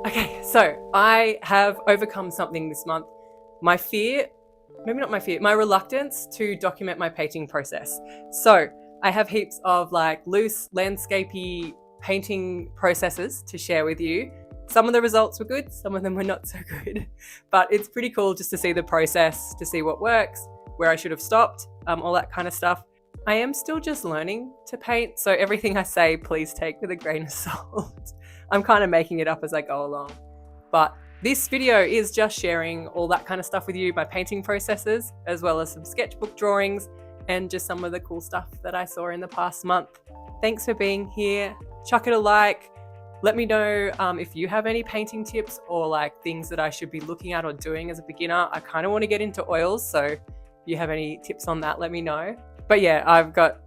Okay, so I have overcome something this month. My fear, maybe not my fear, my reluctance to document my painting process. So I have heaps of like loose landscapey painting processes to share with you. Some of the results were good, some of them were not so good, but it's pretty cool just to see the process, to see what works, where I should have stopped, all that kind of stuff. I am still just learning to paint, so everything I say, please take with a grain of salt. I'm kind of making it up as I go along. But this video is just sharing all that kind of stuff with you, my painting processes, as well as some sketchbook drawings and just some of the cool stuff that I saw in the past month. Thanks for being here. Chuck it a like. Let me know if you have any painting tips or like things that I should be looking at or doing as a beginner. I kind of want to get into oils, so if you have any tips on that, let me know. But yeah, I've got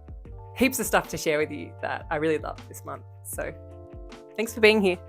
heaps of stuff to share with you that I really love this month. So thanks for being here.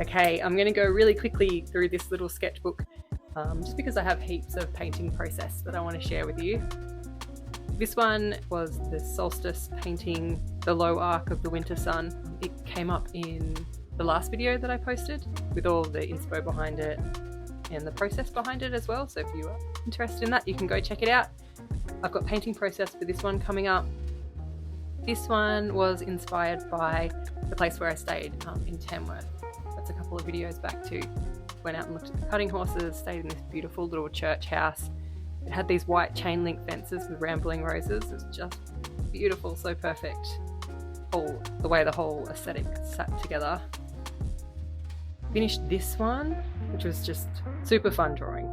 Okay, I'm going to go really quickly through this little sketchbook just because I have heaps of painting process that I want to share with you. This one was the solstice painting, the low arc of the winter sun. It came up in the last video that I posted with all the inspo behind it and the process behind it as well. So if you are interested in that, you can go check it out. I've got painting process for this one coming up. This one was inspired by the place where I stayed in Tamworth. That's a couple of videos back too. Went out and looked at the cutting horses, stayed in this beautiful little church house. It had these white chain link fences with rambling roses. It was just beautiful, so perfect. The way the whole aesthetic sat together. Finished this one, which was just super fun drawing.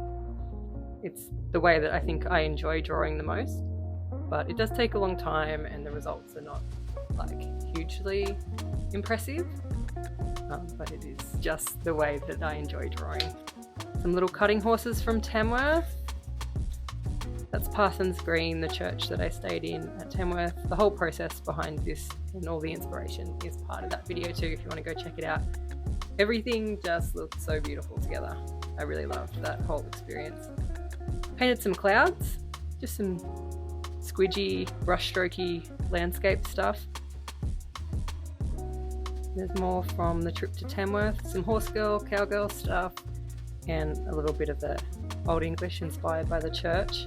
It's the way that I think I enjoy drawing the most, but it does take a long time and the results are not like hugely impressive. But it is just the way that I enjoy drawing. Some little cutting horses from Tamworth. That's Parsons Green, the church that I stayed in at Tamworth. The whole process behind this and all the inspiration is part of that video too, if you want to go check it out. Everything just looked so beautiful together. I really loved that whole experience. Painted some clouds, just some squidgy, brushstrokey landscape stuff. There's more from the trip to Tamworth, some horse girl, cowgirl stuff, and a little bit of the Old English inspired by the church.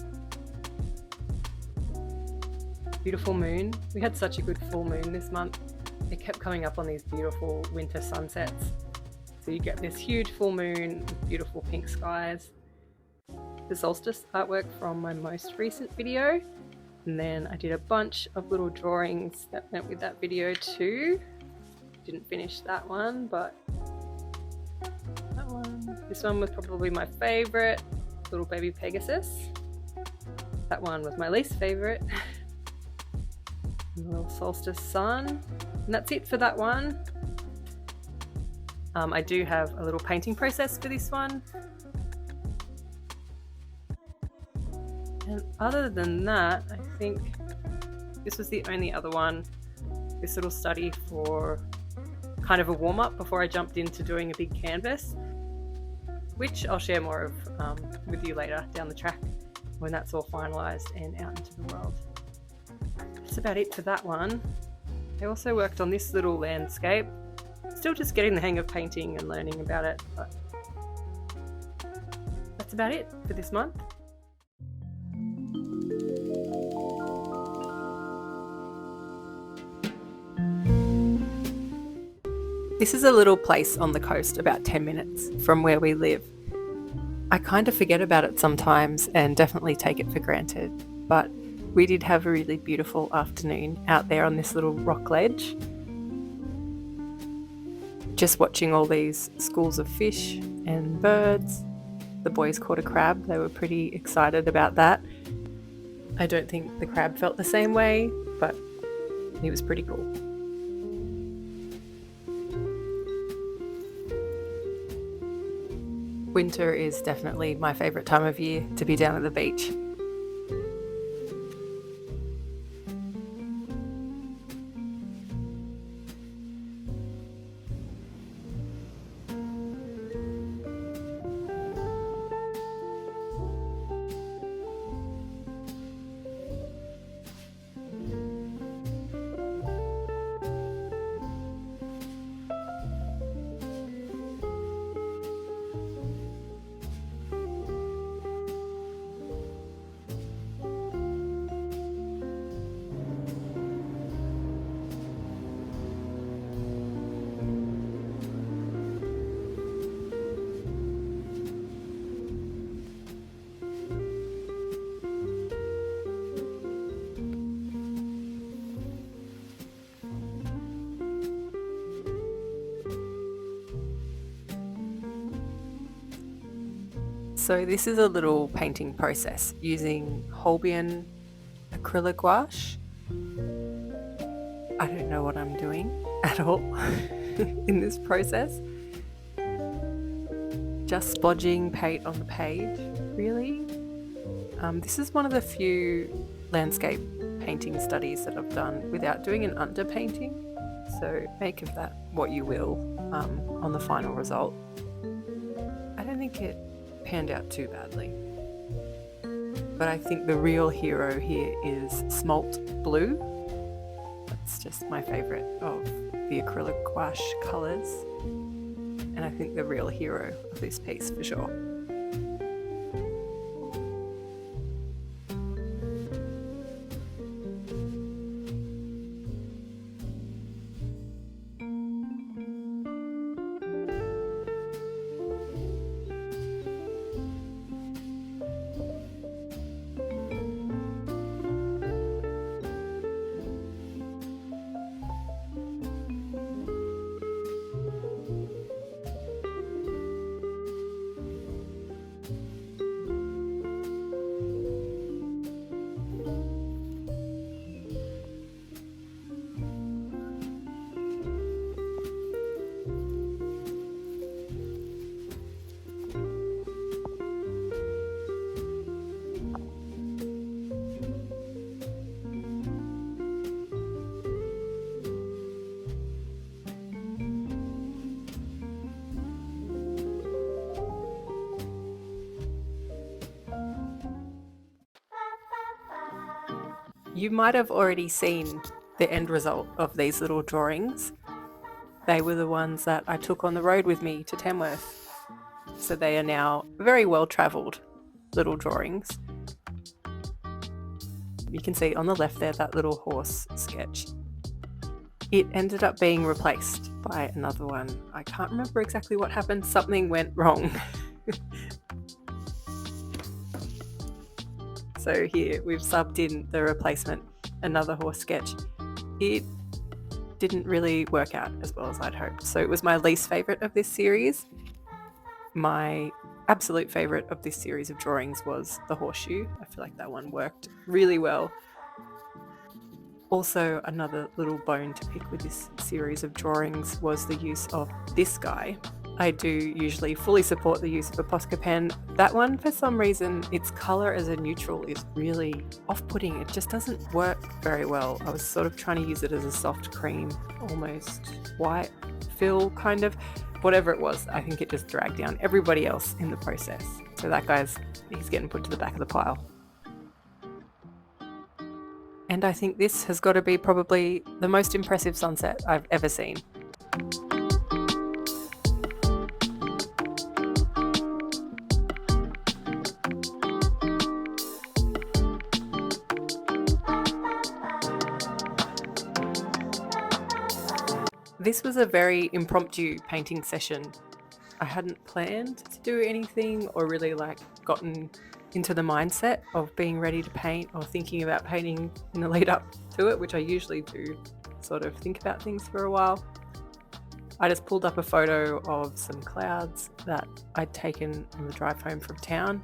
Beautiful moon. We had such a good full moon this month. It kept coming up on these beautiful winter sunsets. So you get this huge full moon with beautiful pink skies. The solstice artwork from my most recent video. And then I did a bunch of little drawings that went with that video too. Didn't finish that one, but that one. This one was probably my favourite, little baby Pegasus. That one was my least favourite. Little solstice sun. And that's it for that one. I do have a little painting process for this one. And other than that, I think this was the only other one, this little study for kind of a warm-up before I jumped into doing a big canvas, which I'll share more of with you later down the track when that's all finalised and out into the world. That's about it for that one. I also worked on this little landscape. Still just getting the hang of painting and learning about it, but that's about it for this month. This is a little place on the coast about 10 minutes from where we live. I kind of forget about it sometimes and definitely take it for granted, but we did have a really beautiful afternoon out there on this little rock ledge. Just watching all these schools of fish and birds. The boys caught a crab. They were pretty excited about that. I don't think the crab felt the same way, but it was pretty cool. Winter is definitely my favourite time of year to be down at the beach. So this is a little painting process using Holbein acrylic gouache. I don't know what I'm doing at all in this process. Just splodging paint on the page, really. This is one of the few landscape painting studies that I've done without doing an underpainting. So make of that what you will on the final result. I don't think it panned out too badly. But I think the real hero here is Smalt Blue. That's just my favourite of the acrylic gouache colours. And I think the real hero of this piece for sure. You might have already seen the end result of these little drawings. They were the ones that I took on the road with me to Tamworth. So they are now very well travelled little drawings. You can see on the left there that little horse sketch. It ended up being replaced by another one. I can't remember exactly what happened. Something went wrong. So here we've subbed in the replacement, another horse sketch. It didn't really work out as well as I'd hoped. So it was my least favourite of this series. My absolute favourite of this series of drawings was the horseshoe. I feel like that one worked really well. Also, another little bone to pick with this series of drawings was the use of this guy. I do usually fully support the use of a Posca pen. That one, for some reason, its colour as a neutral is really off-putting. It just doesn't work very well. I was sort of trying to use it as a soft cream, almost white fill kind of. Whatever it was, I think it just dragged down everybody else in the process. So that he's getting put to the back of the pile. And I think this has got to be probably the most impressive sunset I've ever seen. This was a very impromptu painting session. I hadn't planned to do anything or really gotten into the mindset of being ready to paint or thinking about painting in the lead up to it, which I usually do sort of think about things for a while. I just pulled up a photo of some clouds that I'd taken on the drive home from town.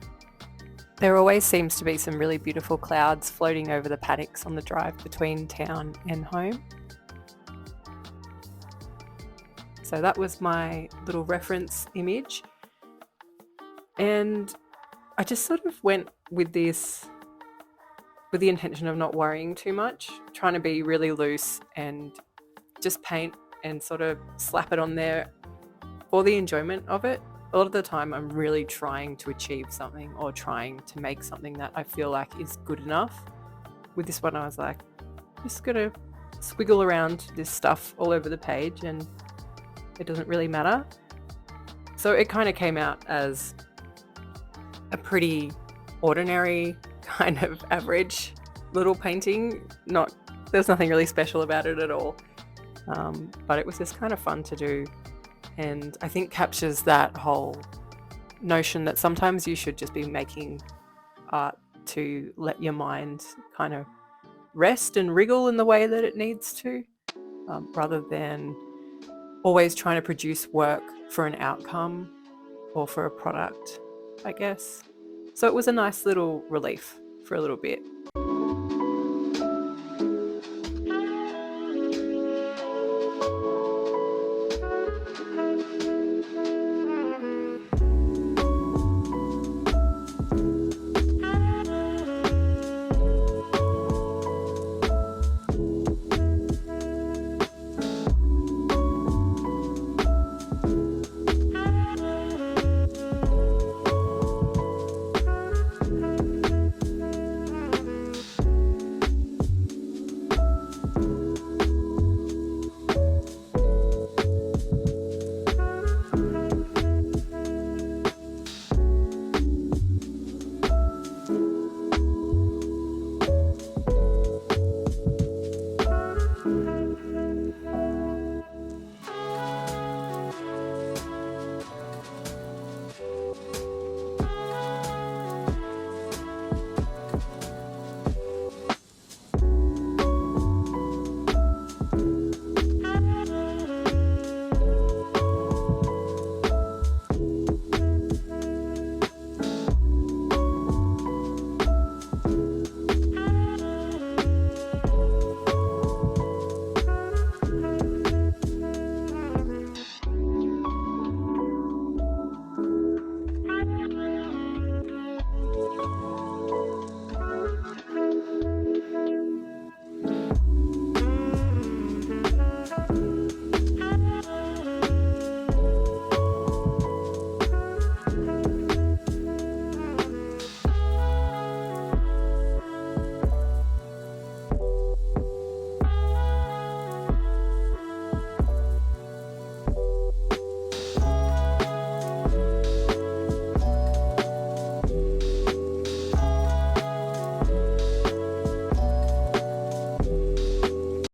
There always seems to be some really beautiful clouds floating over the paddocks on the drive between town and home. So that was my little reference image. And I just sort of went with this with the intention of not worrying too much, trying to be really loose and just paint and sort of slap it on there for the enjoyment of it. A lot of the time I'm really trying to achieve something or trying to make something that I feel like is good enough. With this one I was like, just gonna squiggle around this stuff all over the page and it doesn't really matter. So it kind of came out as a pretty ordinary, kind of average little painting. There's nothing really special about it at all. But it was just kind of fun to do. And I think captures that whole notion that sometimes you should just be making art to let your mind kind of rest and wriggle in the way that it needs to, rather than always trying to produce work for an outcome or for a product, I guess. So it was a nice little relief for a little bit.